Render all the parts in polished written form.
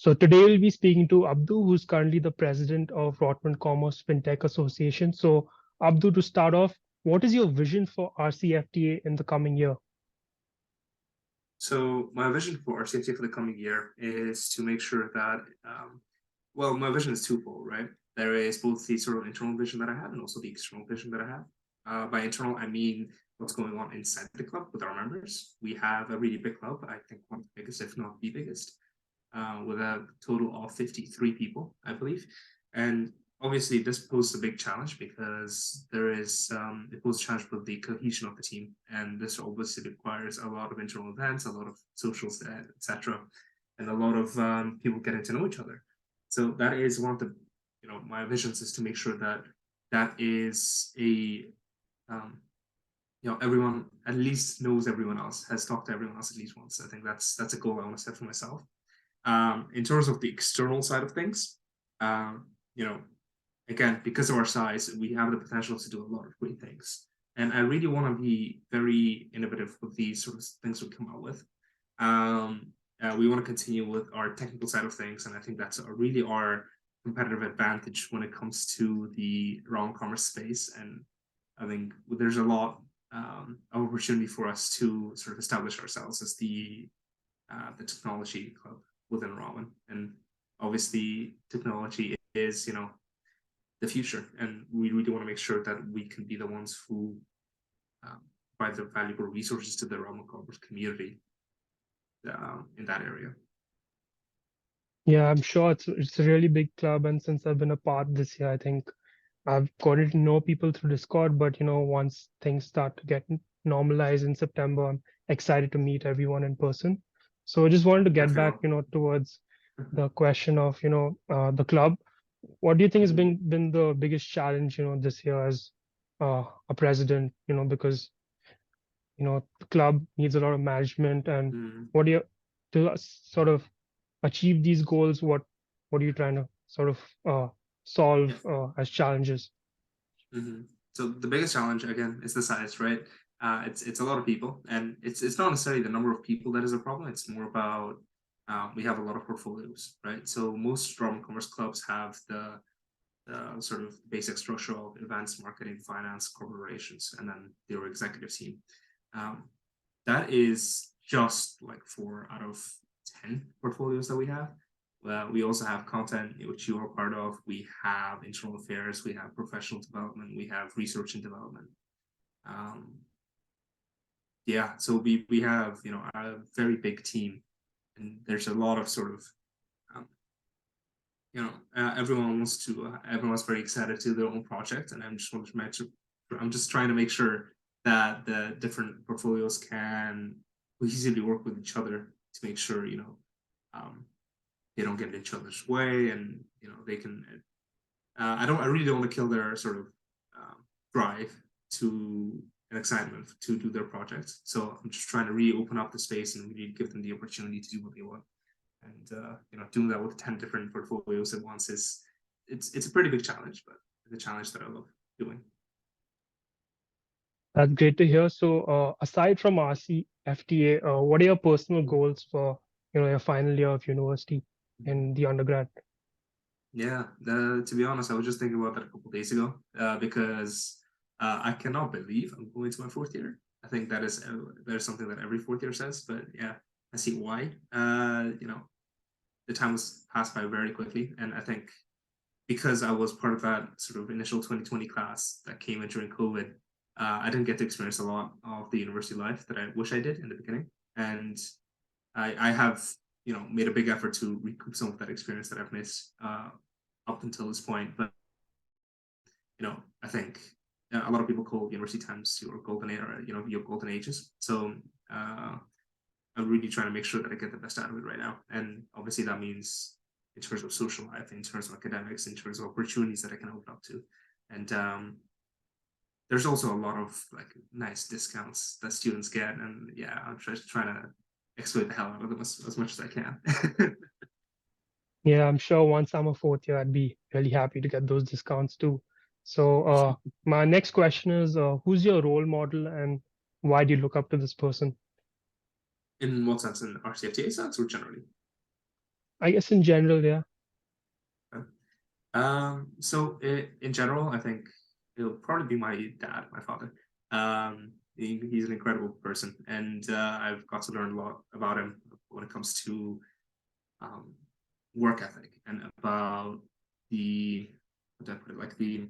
So today we'll be speaking to Abdu, who's currently the president of Rotman Commerce FinTech Association. So Abdu, to start off, what is your vision for RCFTA in the coming year? So my vision for RCFT for the coming year is to make sure that, well, my vision is twofold, right? There is both the sort of internal vision that I have and also the external vision that I have. By internal, I mean what's going on inside the club with our members. We have a really big club, I think one of the biggest, if not the biggest, with a total of 53 people, I believe. And obviously, this poses a big challenge because it poses a challenge with the cohesion of the team, and this obviously requires a lot of internal events, a lot of socials, etc., and a lot of people getting to know each other. So that is one of the, my visions is to make sure that that is um, everyone at least knows everyone else, has talked to everyone else at least once. I think that's a goal I want to set for myself. In terms of the external side of things, um, you know, again, because of our size, we have the potential to do a lot of great things. And I really want to be very innovative with these sort of things we come out with. We want to continue with our technical side of things, and I think that's really our competitive advantage when it comes to the Rotman Commerce space. And I think there's a lot of opportunity for us to sort of establish ourselves as the technology club within Rotman. And obviously, technology is, the future, and we really want to make sure that we can be the ones who provide the valuable resources to the Rotman Commerce community in that area. Yeah, I'm sure it's a really big club, and since I've been a part this year, I think I've gotten to know people through Discord. But once things start to get normalized in September, I'm excited to meet everyone in person. So I just wanted to get back, towards the question of the club. What do you think has been the biggest challenge, this year as a president, because the club needs a lot of management, and what do you to sort of achieve these goals? What are you trying to sort of solve as challenges? So the biggest challenge again is the size, right? It's a lot of people, and it's not necessarily the number of people that is a problem. It's more about we have a lot of portfolios, right? So most Rotman Commerce clubs have the sort of basic structure of events, marketing, finance, corporate relations, and then their executive team. That is just like 4 out of 10 portfolios that we have. We also have content, which you are part of. We have internal affairs, we have professional development, we have research and development. So we have a very big team, and there's a lot of sort of everyone's very excited to their own project, and I'm just trying to make sure that the different portfolios can easily work with each other to make sure they don't get in each other's way, and they can. I really don't want to kill their sort of drive to an excitement to do their projects. So I'm just trying to really open up the space and really give them the opportunity to do what they want. And doing that with 10 different portfolios at once it's a pretty big challenge, but it's a challenge that I love doing. That's great to hear. So aside from RCFTA, what are your personal goals for your final year of university in the undergrad? Yeah, to be honest, I was just thinking about that a couple of days ago because I cannot believe I'm going to my 4th year. I think that is something that every 4th year says, but yeah, I see why. The time was passed by very quickly, and I think because I was part of that sort of initial 2020 class that came in during COVID, I didn't get to experience a lot of the university life that I wish I did in the beginning, and I have made a big effort to recoup some of that experience that I've missed up until this point. But I think a lot of people call university times your golden era, your golden ages. So I'm really trying to make sure that I get the best out of it right now. And obviously that means in terms of social life, in terms of academics, in terms of opportunities that I can open up to. And there's also a lot of like nice discounts that students get. And yeah, I'm just trying to exploit the hell out of them as much as I can. Yeah, I'm sure once I'm a 4th year, I'd be really happy to get those discounts too. So my next question is, who's your role model and why do you look up to this person? In what sense? In RCFTA sense or generally? I guess in general, yeah. So in general, I think it'll probably be my dad, my father. He's an incredible person, and I've got to learn a lot about him when it comes to um, work ethic and about the, what do I put it, like the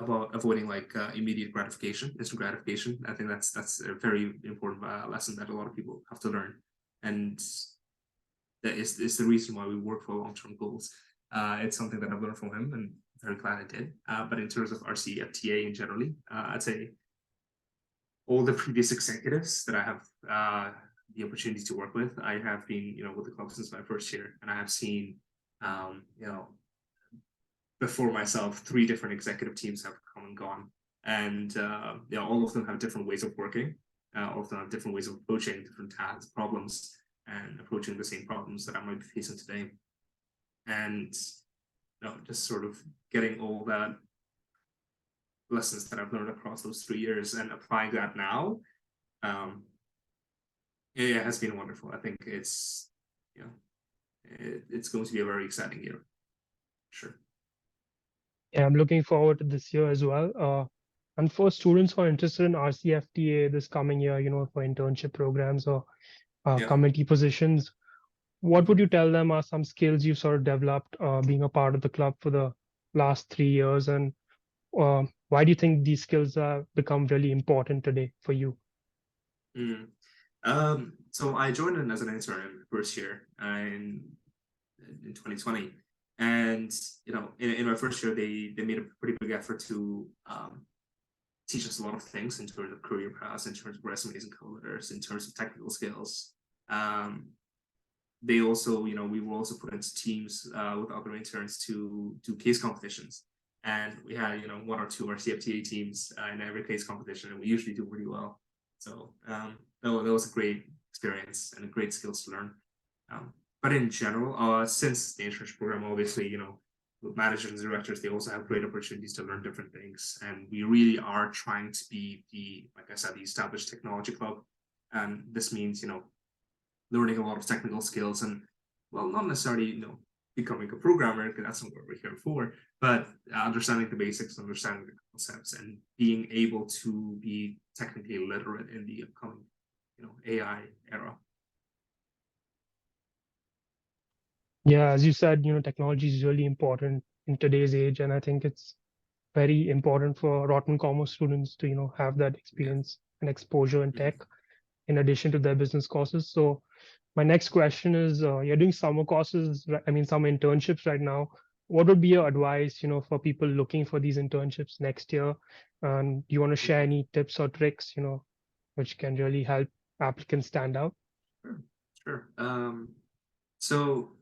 about avoiding like immediate gratification, instant gratification. I think that's a very important lesson that a lot of people have to learn, and that is the reason why we work for long-term goals. It's something that I've learned from him, and very glad I did. But in terms of RCFTA in generally, I'd say all the previous executives that I have the opportunity to work with, I have been, with the club since my first year, and I have seen, before myself, 3 different executive teams have come and gone, and all of them have different ways of working. All of them have different ways of approaching different tasks, problems, and approaching the same problems that I might be facing today. And just sort of getting all that lessons that I've learned across those 3 years and applying that now, it has been wonderful. I think it's it's going to be a very exciting year. Sure. Yeah, I'm looking forward to this year as well. And for students who are interested in RCFTA this coming year, for internship programs or committee positions, what would you tell them are some skills you've sort of developed being a part of the club for the last 3 years? And why do you think these skills have become really important today for you? So I joined in as an intern in the first year in 2020. And in my first year, they made a pretty big effort to teach us a lot of things in terms of career paths, in terms of resumes and cover letters, in terms of technical skills. They also, we were also put into teams with other interns to do case competitions. And we had, 1 or 2 RCFTA teams in every case competition, and we usually do pretty well. So that was a great experience and a great skills to learn. But in general, since the internship program, obviously, with managers and directors, they also have great opportunities to learn different things. And we really are trying to be like I said, the established technology club. And this means, learning a lot of technical skills and, well, not necessarily, becoming a programmer, because that's not what we're here for, but understanding the basics, understanding the concepts, and being able to be technically literate in the upcoming, AI era. Yeah, as you said, technology is really important in today's age, and I think it's very important for Rotman Commerce students to, have that experience and exposure in tech in addition to their business courses. So my next question is, you're doing summer courses, I mean, some internships right now. What would be your advice, for people looking for these internships next year? And do you want to share any tips or tricks, which can really help applicants stand out? Sure. So,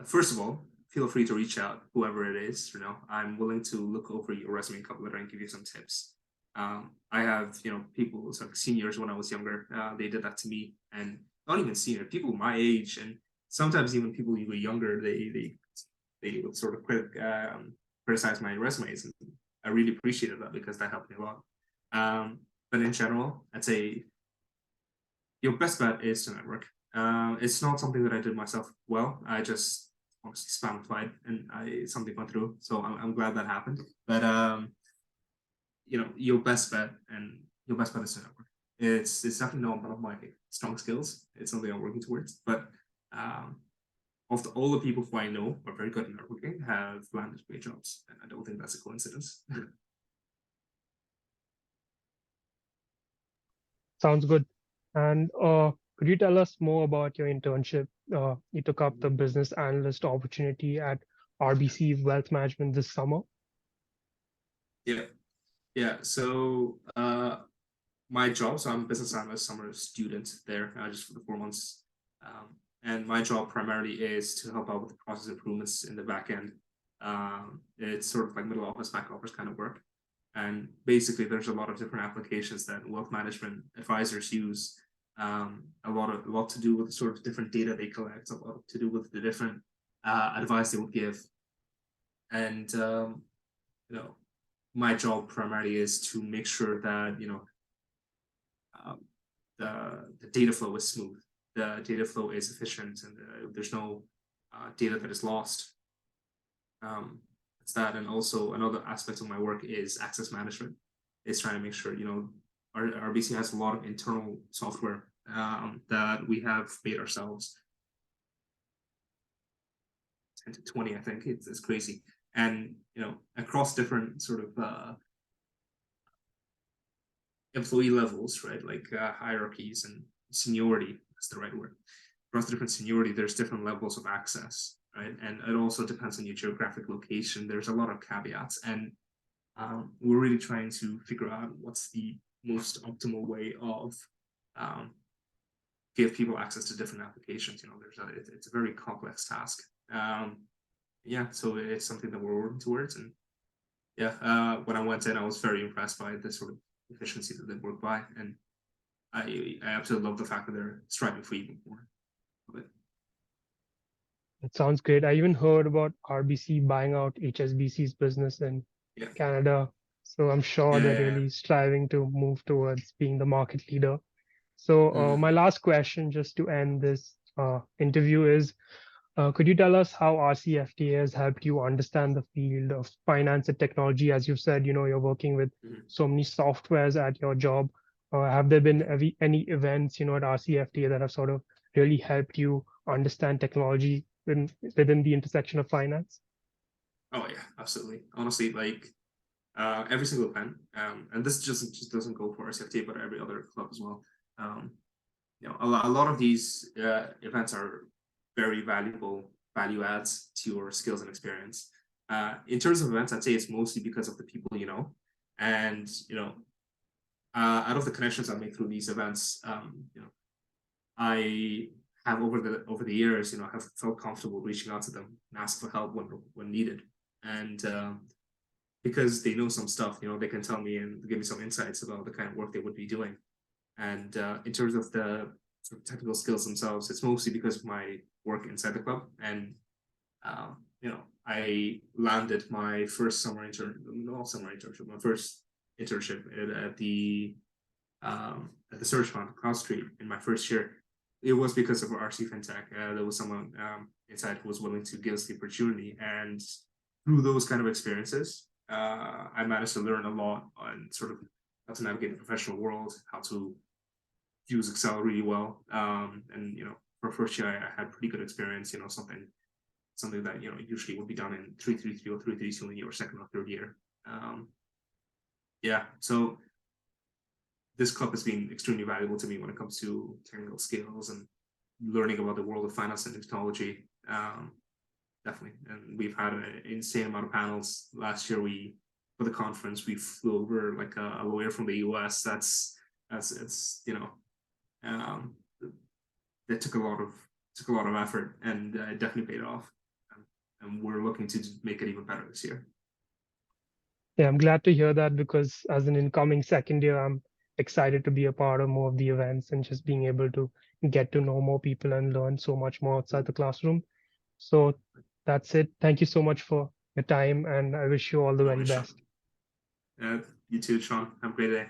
first of all, feel free to reach out, whoever it is. I'm willing to look over your resume and cover letter and give you some tips. I have, people, like seniors when I was younger, they did that to me, and not even senior, people my age, and sometimes even people who were younger, they would sort of criticize my resumes, and I really appreciated that because that helped me a lot. But in general, I'd say your best bet is to network. It's not something that I did myself well. I just honestly spam applied, and something went through, so I'm glad that happened. But your best bet is to network. It's definitely not one of my strong skills. It's something I'm working towards. But of all the people who I know are very good at networking have landed great jobs, and I don't think that's a coincidence. Sounds good. And could you tell us more about your internship? You took up the business analyst opportunity at RBC Wealth Management this summer. Yeah. So my job, so I'm a business analyst, summer student there, just for the 4 months. And my job primarily is to help out with the process improvements in the back end. It's sort of like middle office, back office kind of work. And basically, there's a lot of different applications that wealth management advisors use. A lot to do with the sort of different data they collect, a lot to do with the different advice they would give. And my job primarily is to make sure that the data flow is smooth, the data flow is efficient and there's no data that is lost. It's that, and also another aspect of my work is access management. Is trying to make sure, our RBC has a lot of internal software that we have made ourselves. 10 to 20, I think it's crazy, and across different sort of employee levels, right? Like hierarchies and seniority. That's the right word. Across different seniority, there's different levels of access, right? And it also depends on your geographic location. There's a lot of caveats, and we're really trying to figure out what's the most optimal way of give people access to different applications. It's a very complex task. Yeah, so it's something that we're working towards, and yeah, when I went in, I was very impressed by the sort of efficiency that they work by, and I absolutely love the fact that they're striving for even more of it. It sounds great. I even heard about RBC buying out HSBC's business in Canada. So I'm sure they're really striving to move towards being the market leader. So my last question, just to end this interview, is could you tell us how RCFT has helped you understand the field of finance and technology? As you've said, you're working with so many softwares at your job. Have there been any events, at RCFT that have sort of really helped you understand technology within the intersection of finance? Oh yeah, absolutely. Honestly, like every single event, and this just doesn't go for RCFT, but every other club as well. A lot of these events are very valuable value adds to your skills and experience. In terms of events, I'd say it's mostly because of the people and out of the connections I make through these events, I have over the years, have felt comfortable reaching out to them and ask for help when needed, and because they know some stuff, they can tell me and give me some insights about the kind of work they would be doing. And in terms of the sort of technical skills themselves, it's mostly because of my work inside the club. And I landed my first my first internship at the search fund across street in my first year. It was because of RC FinTech. There was someone inside who was willing to give us the opportunity, and through those kind of experiences, I managed to learn a lot on sort of how to navigate the professional world, how to use Excel really well, and for first year I had pretty good experience. Something that usually would be done in 333 or 332 in your second or third year. Yeah, so this club has been extremely valuable to me when it comes to technical skills and learning about the world of finance and technology. Definitely, and we've had an insane amount of panels. Last year, for the conference, we flew over like a lawyer from the US. That took a lot of effort, and it definitely paid off. And we're looking to make it even better this year. Yeah, I'm glad to hear that, because as an incoming second year, I'm excited to be a part of more of the events and just being able to get to know more people and learn so much more outside the classroom. So that's it. Thank you so much for your time, and I wish you all the very best. You too, Sean. Have a great day.